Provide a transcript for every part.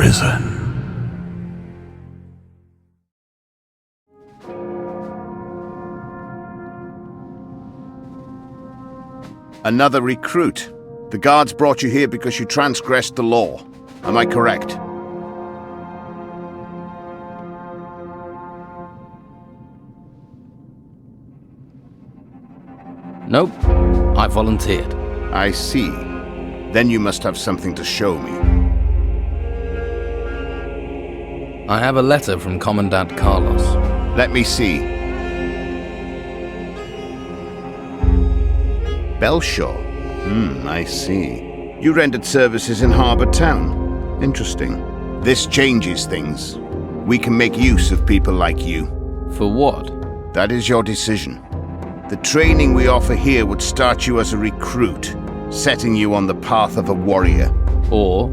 prison. Another recruit. The guards brought you here because you transgressed the law. Am I correct? Nope. I volunteered. I see. Then you must have something to show me. I have a letter from Commandant Carlos. Let me see. Belshaw. I see. You rendered services in Harbour Town. Interesting. This changes things. We can make use of people like you. For what? That is your decision. The training we offer here would start you as a recruit, setting you on the path of a warrior. Or,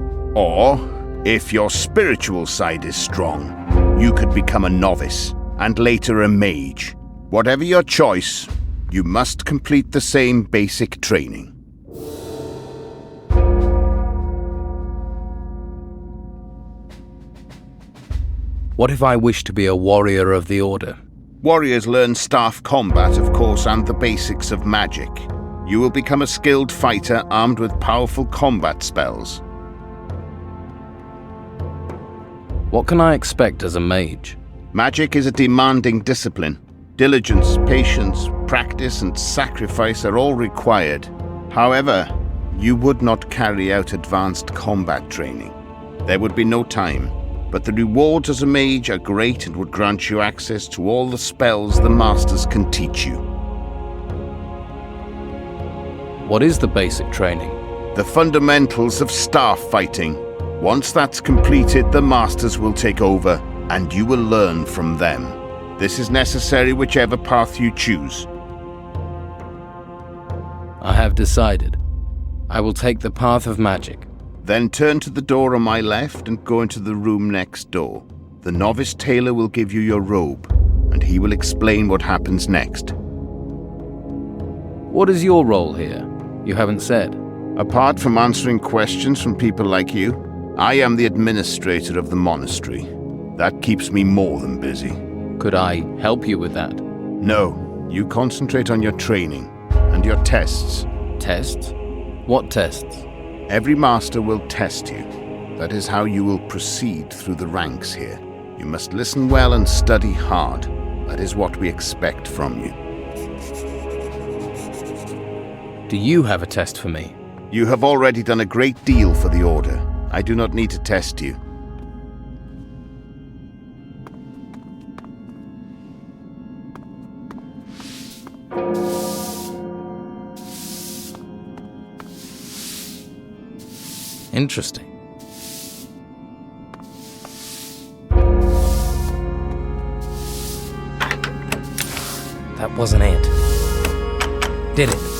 if your spiritual side is strong, you could become a novice, and later a mage. Whatever your choice, you must complete the same basic training. what if I wish to be a warrior of the Order? Warriors learn staff combat, of course, and the basics of magic. You will become a skilled fighter armed with powerful combat spells. What can I expect as a mage? Magic is a demanding discipline. Diligence, patience, practice, and sacrifice are all required. However, you would not carry out advanced combat training. There would be no time, but the rewards as a mage are great and would grant you access to all the spells the masters can teach you. What is the basic training? The fundamentals of staff fighting. Once that's completed, the masters will take over, and you will learn from them. This is necessary whichever path you choose. I have decided. I will take the path of magic. Then turn to the door on my left and go into the room next door. The novice tailor will give you your robe, and he will explain what happens next. What is your role here? You haven't said. Apart from answering questions from people like you, I am the administrator of the monastery. That keeps me more than busy. Could I help you with that? No, you concentrate on your training and your tests. Tests? What tests? Every master will test you. That is how you will proceed through the ranks here. You must listen well and study hard. That is what we expect from you. Do you have a test for me? You have already done a great deal for the Order. I do not need to test you. Interesting. That wasn't it. Did it?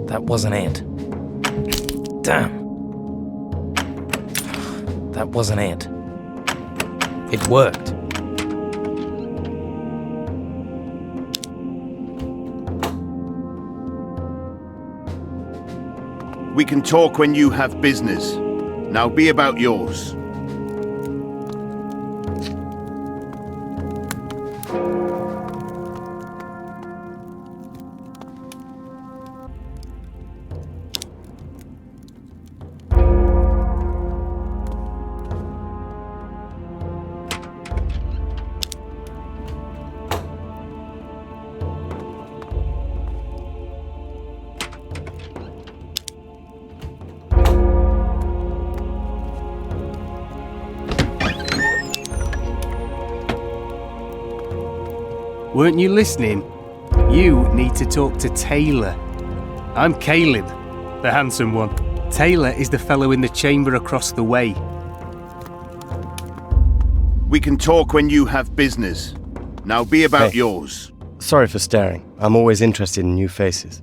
That wasn't it. Damn. That wasn't it. It worked. We can talk when you have business. Now be about yours. Weren't you listening? You need to talk to Taylor. I'm Caleb, the handsome one. Taylor is the fellow in the chamber across the way. We can talk when you have business. Now be about Hey. yours. Sorry for staring. I'm always interested in new faces.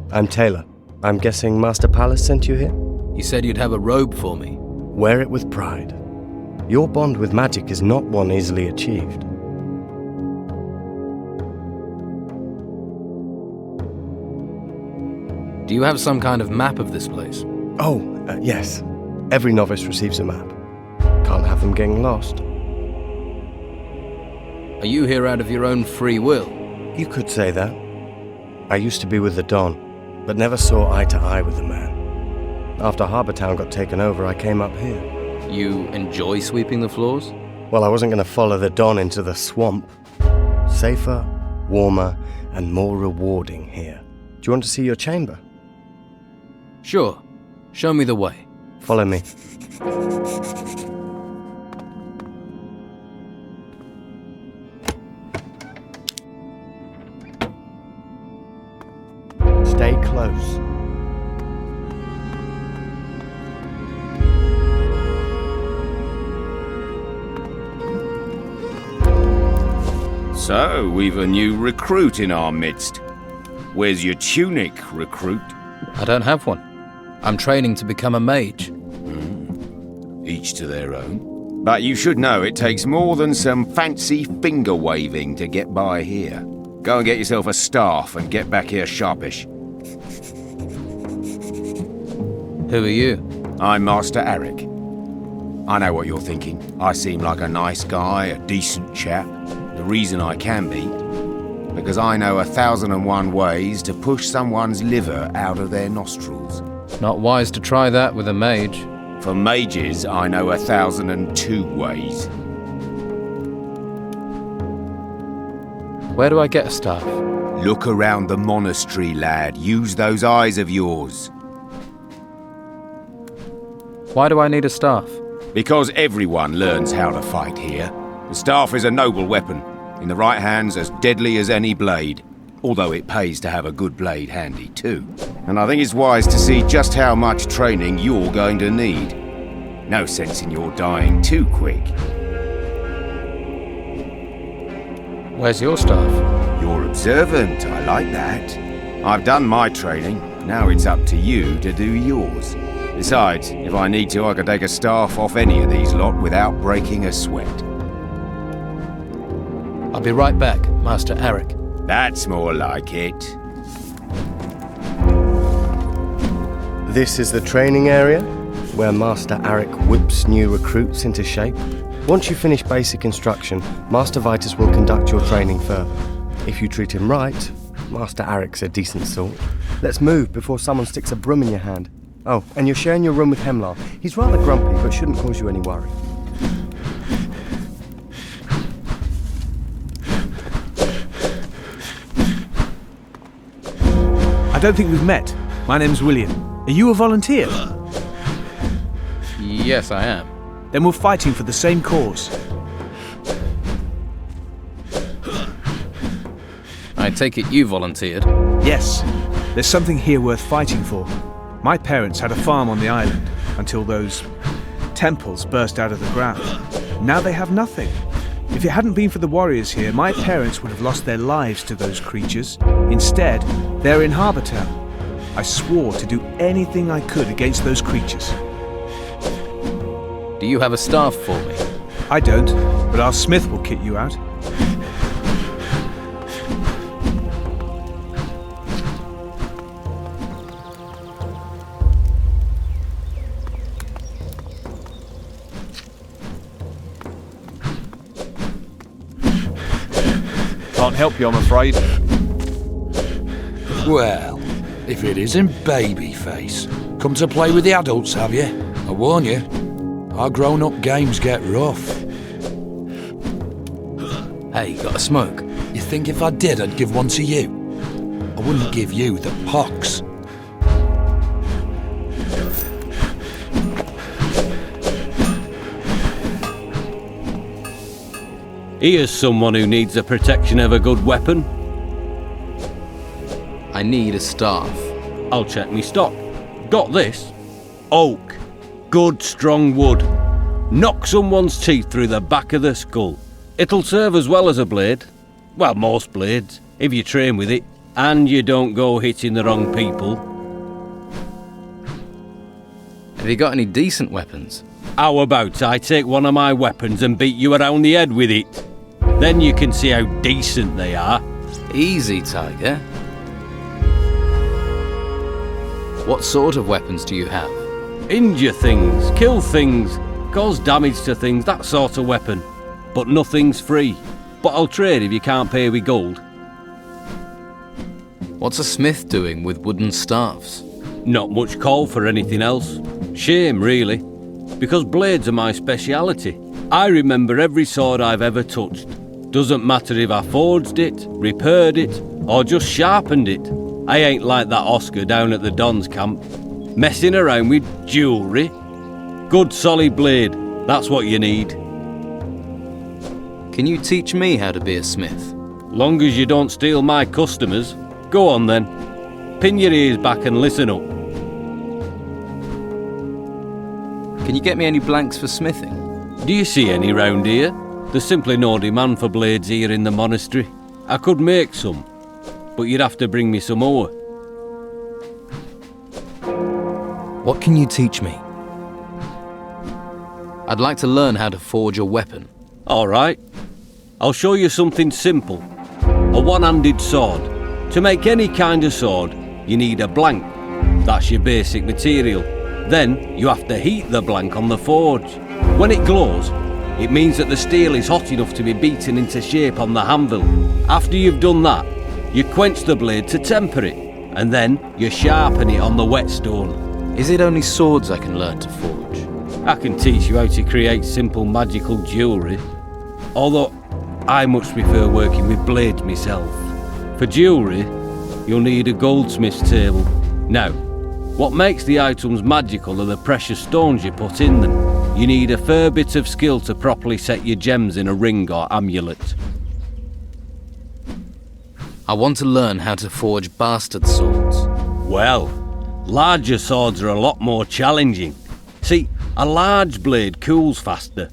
I'm Taylor. I'm guessing Master Palace sent you here? You said you'd have a robe for me. Wear it with pride. Your bond with magic is not one easily achieved. Do you have some kind of map of this place? Oh, yes. Every novice receives a map. Can't have them getting lost. Are you here out of your own free will? You could say that. I used to be with the Don, but never saw eye to eye with the man. After Harbour Town got taken over, I came up here. You enjoy sweeping the floors? Well, I wasn't going to follow the Don into the swamp. Safer, warmer, and more rewarding here. Do you want to see your chamber? Sure. Show me the way. Follow me. Stay close. So, we've a new recruit in our midst. Where's your tunic, recruit? I don't have one. I'm training to become a mage. Each to their own. But you should know it takes more than some fancy finger waving to get by here. Go and get yourself a staff and get back here sharpish. Who are you? I'm Master Eric. I know what you're thinking. I seem like a nice guy, a decent chap. The reason I can be, because I know 1,001 ways to push someone's liver out of their nostrils. Not wise to try that with a mage. For mages, I know 1,002 ways. Where do I get a staff? Look around the monastery, lad. Use those eyes of yours. Why do I need a staff? Because everyone learns how to fight here. The staff is a noble weapon. In the right hands, as deadly as any blade. Although it pays to have a good blade handy too. And I think it's wise to see just how much training you're going to need. No sense in your dying too quick. Where's your staff? You're observant, I like that. I've done my training, now it's up to you to do yours. Besides, if I need to, I can take a staff off any of these lot without breaking a sweat. I'll be right back, Master Eric. That's more like it. This is the training area, where Master Eric whips new recruits into shape. Once you finish basic instruction, Master Vitus will conduct your training further. If you treat him right, Master Eric's a decent sort. Let's move before someone sticks a broom in your hand. Oh, and you're sharing your room with Hemlar. He's rather grumpy, but shouldn't cause you any worry. I don't think we've met. My name's William. Are you a volunteer? Yes, I am. Then we're fighting for the same cause. I take it you volunteered. Yes, there's something here worth fighting for. My parents had a farm on the island until those temples burst out of the ground. Now they have nothing. If it hadn't been for the warriors here, my parents would have lost their lives to those creatures. Instead, they're in Harbour Town. I swore to do anything I could against those creatures. Do you have a staff for me? I don't, but our smith will kit you out. Can't help you, I'm afraid. Well, if it isn't Babyface. Come to play with the adults, have you? I warn you, our grown-up games get rough. Hey, got a smoke? You think if I did, I'd give one to you? I wouldn't give you the pox. Here's someone who needs the protection of a good weapon. I need a staff. I'll check me stock. Got this. Oak. Good strong wood. Knock someone's teeth through the back of the skull. It'll serve as well as a blade. Well, most blades, if you train with it, and you don't go hitting the wrong people. Have you got any decent weapons? How about I take one of my weapons and beat you around the head with it? Then you can see how decent they are. Easy, Tiger. What sort of weapons do you have? Injure things, kill things, cause damage to things, that sort of weapon. But nothing's free. But I'll trade if you can't pay with gold. What's a smith doing with wooden staffs? Not much call for anything else. Shame, really. Because blades are my speciality. I remember every sword I've ever touched. Doesn't matter if I forged it, repaired it, or just sharpened it. I ain't like that Oscar down at the Don's camp, messing around with jewellery. Good solid blade, that's what you need. Can you teach me how to be a smith? Long as you don't steal my customers. Go on then. Pin your ears back and listen up. Can you get me any blanks for smithing? Do you see any round here? There's simply no demand for blades here in the monastery. I could make some, but you'd have to bring me some ore. What can you teach me? I'd like to learn how to forge a weapon. All right. I'll show you something simple. A one-handed sword. To make any kind of sword, you need a blank. That's your basic material. Then you have to heat the blank on the forge. When it glows, it means that the steel is hot enough to be beaten into shape on the anvil. After you've done that, you quench the blade to temper it, and then you sharpen it on the whetstone. Is it only swords I can learn to forge? I can teach you how to create simple magical jewellery, although I much prefer working with blades myself. For jewellery, you'll need a goldsmith's table. Now, what makes the items magical are the precious stones you put in them. You need a fair bit of skill to properly set your gems in a ring or amulet. I want to learn how to forge bastard swords. Well, larger swords are a lot more challenging. See, a large blade cools faster.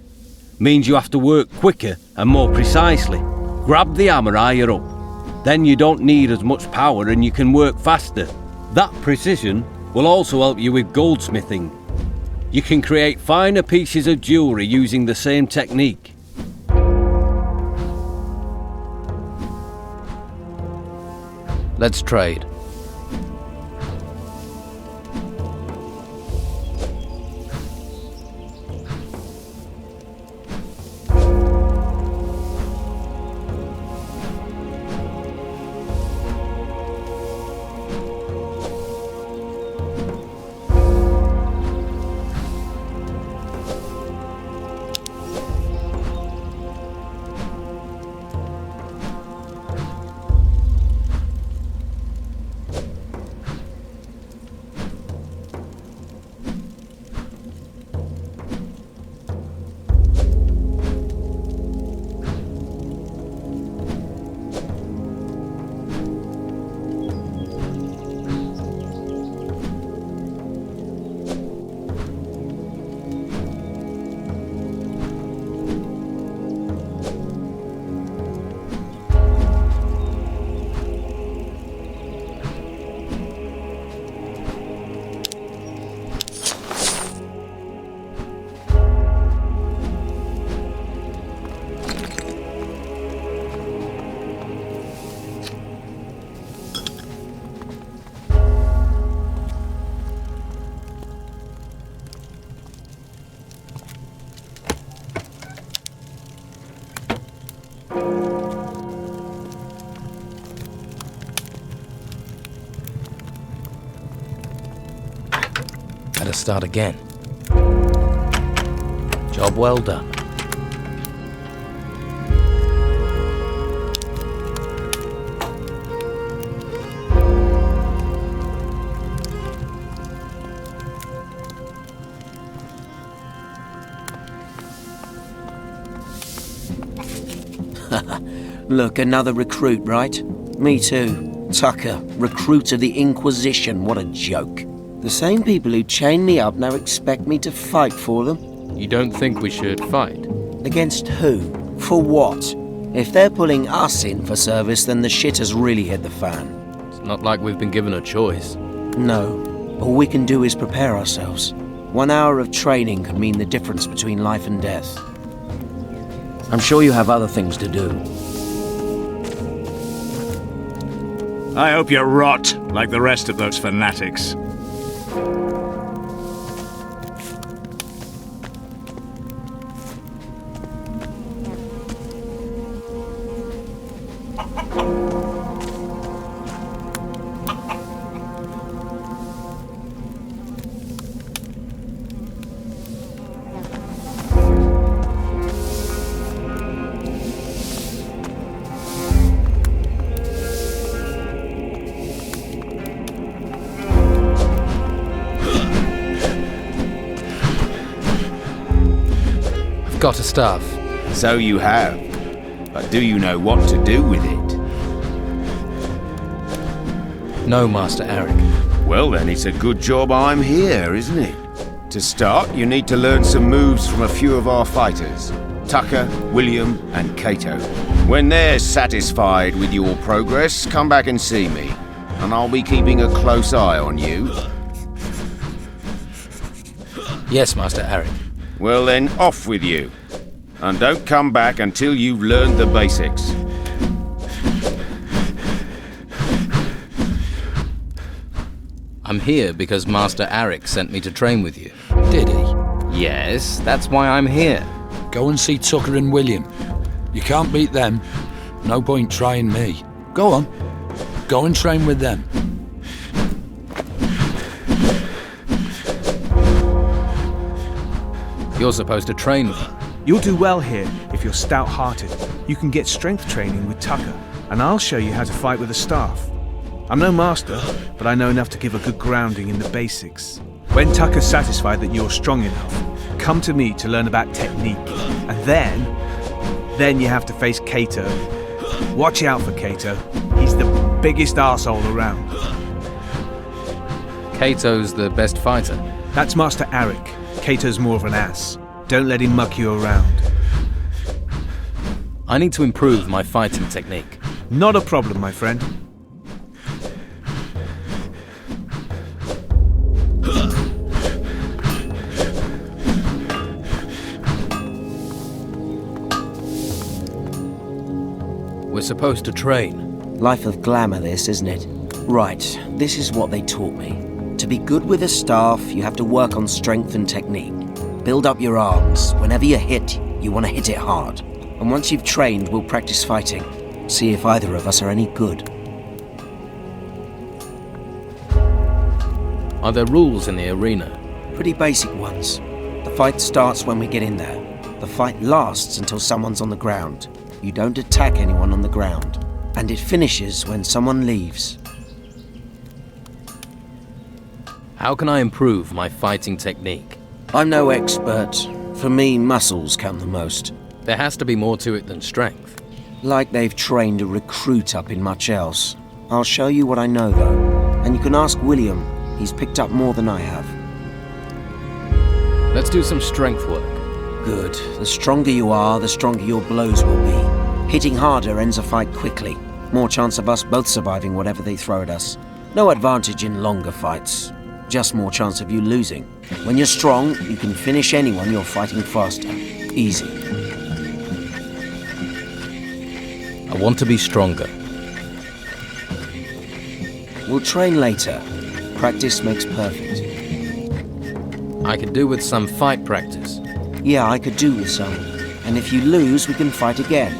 Means you have to work quicker and more precisely. Grab the hammer higher up. Then you don't need as much power and you can work faster. That precision will also help you with goldsmithing. You can create finer pieces of jewellery using the same technique. Let's trade. Better start again. Job well done. Look, another recruit, right? Me too. Tucker, recruit of the Inquisition, what a joke. The same people who chained me up now expect me to fight for them. You don't think we should fight? Against who? For what? If they're pulling us in for service, then the shit has really hit the fan. It's not like we've been given a choice. No. All we can do is prepare ourselves. 1 hour of training could mean the difference between life and death. I'm sure you have other things to do. I hope you rot like the rest of those fanatics. Got a staff. So you have. But do you know what to do with it? No, Master Eric. Well then, it's a good job I'm here, isn't it? To start, you need to learn some moves from a few of our fighters. Tucker, William, and Cato. When they're satisfied with your progress, come back and see me. And I'll be keeping a close eye on you. Yes, Master Eric. Well then, off with you. And don't come back until you've learned the basics. I'm here because Master Eric sent me to train with you. Did he? Yes, that's why I'm here. Go and see Tucker and William. You can't beat them. No point trying me. Go on. Go and train with them. You're supposed to train with them. You'll do well here if you're stout-hearted. You can get strength training with Tucker, and I'll show you how to fight with a staff. I'm no master, but I know enough to give a good grounding in the basics. When Tucker's satisfied that you're strong enough, come to me to learn about technique. And then you have to face Cato. Watch out for Cato. He's the biggest arsehole around. Cato's the best fighter. That's Master Eric. Cato's more of an ass. Don't let him muck you around. I need to improve my fighting technique. Not a problem, my friend. We're supposed to train. Life of glamour this, isn't it? Right, this is what they taught me. To be good with a staff, you have to work on strength and technique. Build up your arms. Whenever you hit, you want to hit it hard. And once you've trained, we'll practice fighting. See if either of us are any good. Are there rules in the arena? Pretty basic ones. The fight starts when we get in there. The fight lasts until someone's on the ground. You don't attack anyone on the ground. And it finishes when someone leaves. How can I improve my fighting technique? I'm no expert. For me, muscles count the most. There has to be more to it than strength. Like they've trained a recruit up in much else. I'll show you what I know, though. And you can ask William. He's picked up more than I have. Let's do some strength work. Good. The stronger you are, the stronger your blows will be. Hitting harder ends a fight quickly. More chance of us both surviving whatever they throw at us. No advantage in longer fights. Just more chance of you losing. When you're strong, you can finish anyone you're fighting faster. Easy. I want to be stronger. We'll train later. Practice makes perfect. I could do with some fight practice. Yeah, I could do with some. And if you lose, we can fight again.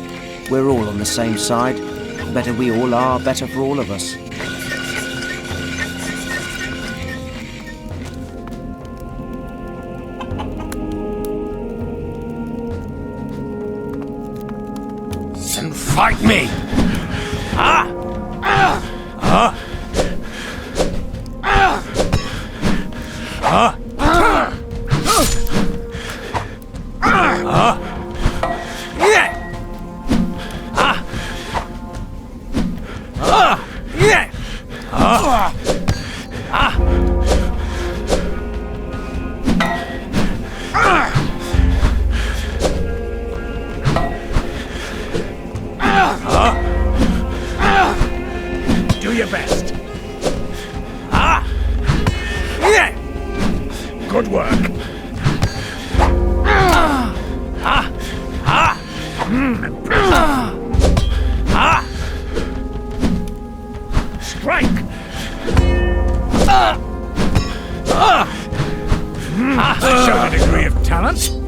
We're all on the same side. The better we all are, better for all of us. Then fight me! Ah! Ah! Ah! Ah! Ah! Do your best. Yeah. Good work. Strike. Show a degree of talent.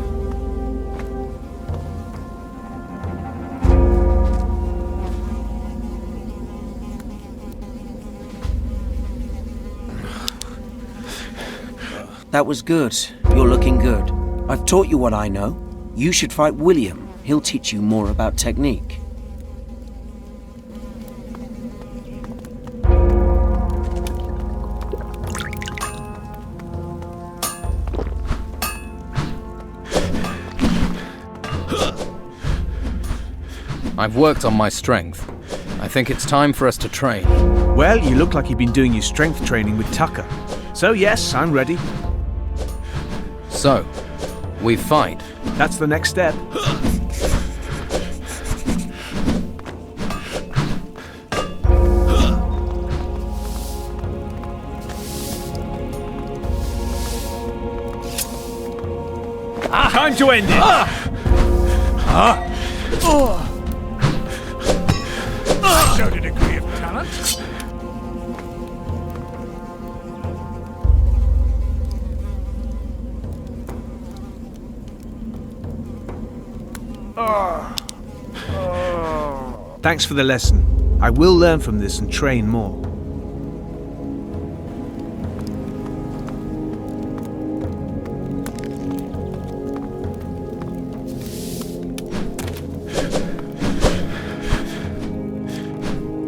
That was good. You're looking good. I've taught you what I know. You should fight William. He'll teach you more about technique. I've worked on my strength. I think it's time for us to train. Well, you look like you've been doing your strength training with Tucker. So yes, I'm ready. So, we fight. That's the next step. Time to end it. Showed a degree of talent. Thanks for the lesson. I will learn from this and train more.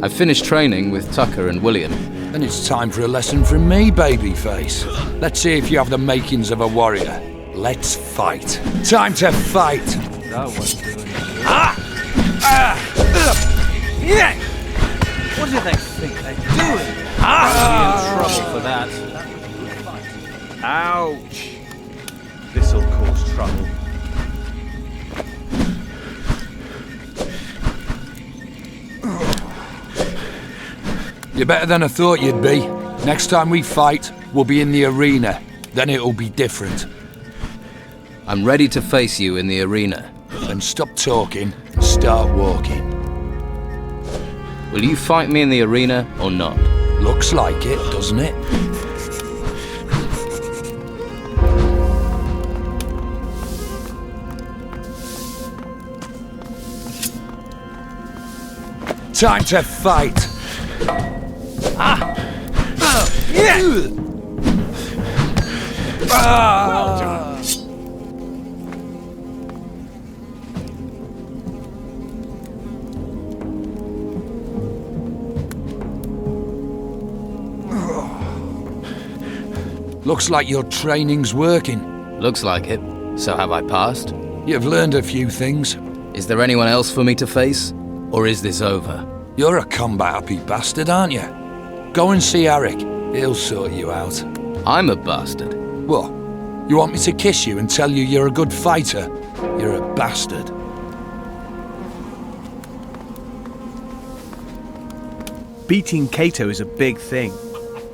I've finished training with Tucker and William. Then it's time for a lesson from me, babyface. Let's see if you have the makings of a warrior. Let's fight. Time to fight. That wasn't doing it. What do they think they're doing? I'll be in trouble for that. Ouch! This'll cause trouble. You're better than I thought you'd be. Next time we fight, we'll be in the arena. Then it'll be different. I'm ready to face you in the arena. Then stop talking and start walking. Will you fight me in the arena or not? Looks like it, doesn't it? Time to fight! Well done. Looks like your training's working. Looks like it. So have I passed? You've learned a few things. Is there anyone else for me to face? Or is this over? You're a combat-happy bastard, aren't you? Go and see Eric. He'll sort you out. I'm a bastard. What? You want me to kiss you and tell you you're a good fighter? You're a bastard. Beating Kato is a big thing.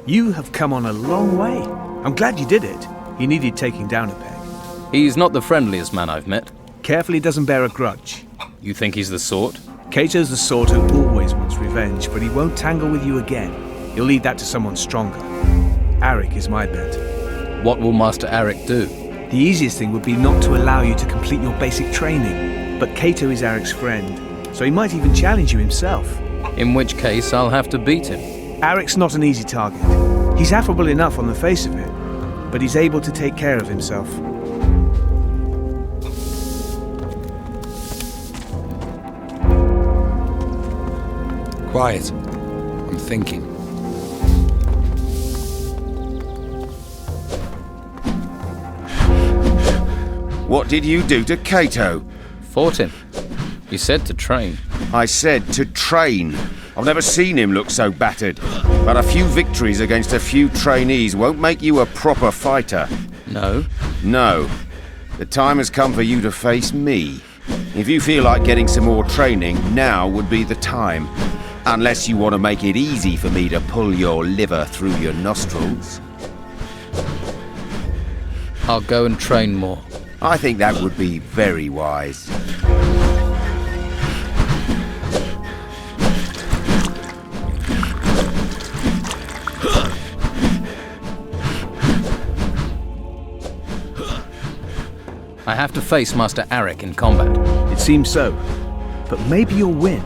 You have come on a long way. I'm glad you did it. He needed taking down a peg. He's not the friendliest man I've met. Careful he doesn't bear a grudge. You think he's the sort? Kato's the sort who always wants revenge, but he won't tangle with you again. He'll leave that to someone stronger. Arik is my bet. What will Master Arik do? The easiest thing would be not to allow you to complete your basic training. But Kato is Arik's friend, so he might even challenge you himself. In which case, I'll have to beat him. Arik's not an easy target. He's affable enough on the face of it, but he's able to take care of himself. Quiet. I'm thinking. What did you do to Kato? Fought him. He said to train. I said to train. I've never seen him look so battered. But a few victories against a few trainees won't make you a proper fighter. No. No. The time has come for you to face me. If you feel like getting some more training, now would be the time. Unless you want to make it easy for me to pull your liver through your nostrils. I'll go and train more. I think that would be very wise. I have to face Master Arik in combat. It seems so. But maybe you'll win.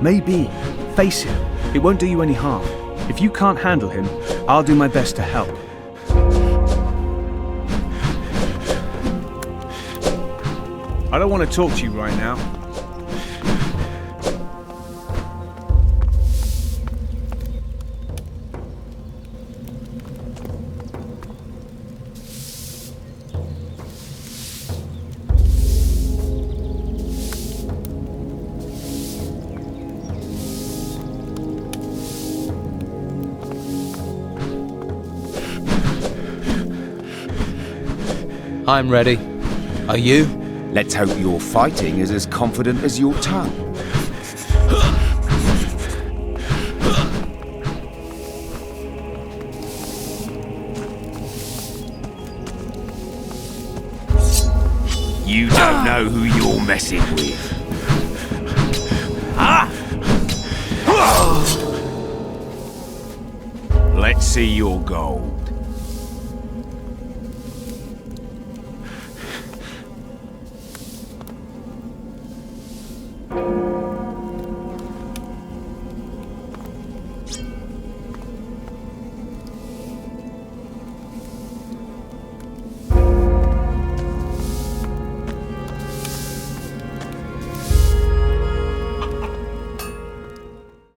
Maybe. Face him. It won't do you any harm. If you can't handle him, I'll do my best to help. I don't want to talk to you right now. I'm ready. Are you? Let's hope your fighting is as confident as your tongue. You don't know who you're messing with. Let's see your gold.